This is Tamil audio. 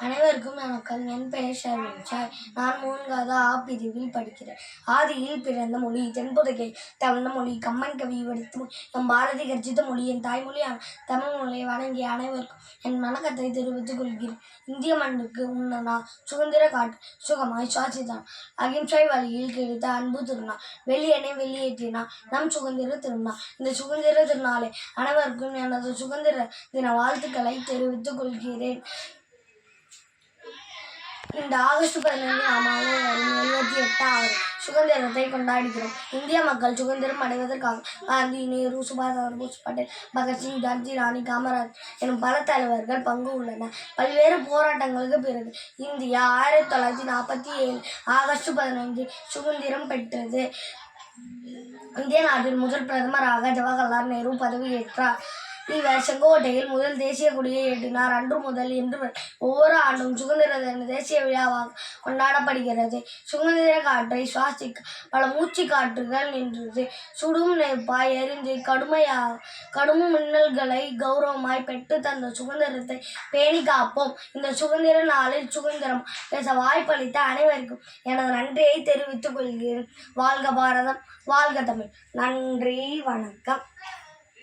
அனைவருக்கும் வணக்கம். என் பெயர் ஷர்வின்ஷாய். நான் 3வது ஆ பிரிவில் படிக்கிறேன். ஆதியில் பிறந்த மொழி தென்புதகை தமிழ்ந்த மொழி கம்மன் கவி வடித்த மொழி எம் பாரதி கர்ஜித்த மொழி என் தாய்மொழியான தமிழ் மொழியை வணங்கிய அனைவருக்கும் என் வணக்கத்தை தெரிவித்துக் கொள்கிறேன். இந்திய மண்ணுக்கு உண்ணனா சுதந்திர காற்று சுகமாய் சுவாசித்தான். அகிம்சை வழியில் கிடைத்த அன்பு திருநாள் வெளியனை வெளியேற்றினார் நம் சுதந்திர திருநாள். இந்த சுதந்திர திருநாளை அனைவருக்கும் எனது சுதந்திர தின வாழ்த்துக்களை தெரிவித்துக் கொள்கிறேன். இந்த ஆகஸ்ட் 15 நாம் அனைவரும் 78வது சுதந்திரத்தை கொண்டாடுகிறோம். இந்திய மக்கள் சுதந்திரம் அடைவதற்காக காந்தி, நேரு, சுபாஷ் சந்திர போஸ், பட்டேல், பகத்சிங், ஜான்சி ராணி, காமராஜ் எனும் பல தலைவர்கள் பங்கு உள்ளனர். பல்வேறு போராட்டங்களுக்கு பிறகு இந்தியா 1947 ஆகஸ்ட் 15 சுதந்திரம் பெற்றது. இந்திய நாட்டின் முதல் பிரதமராக ஜவஹர்லால் நேரு பதவியேற்றார். இவர் செங்கோட்டையில் முதல் தேசிய கொடியை ஏற்றினார். அன்று முதல் இன்று வரை ஒவ்வொரு ஆண்டும் சுதந்திர தின தேசிய விழாவாக கொண்டாடப்படுகிறது. சுதந்திர காற்றை சுவாசிக்க பல மூச்சு காற்றுகள் நின்றது. சுடும் நெருப்பாய் எரிந்து கடும் மின்னல்களை கௌரவமாய் பெற்று தந்த சுதந்திரத்தை பேணி காப்போம். இந்த சுதந்திர நாளில் சுதந்திரம் பேச வாய்ப்பளித்த அனைவருக்கும் எனது நன்றியை தெரிவித்துக் கொள்கிறேன். வாழ்க பாரதம், வாழ்க தமிழ். நன்றி, வணக்கம்.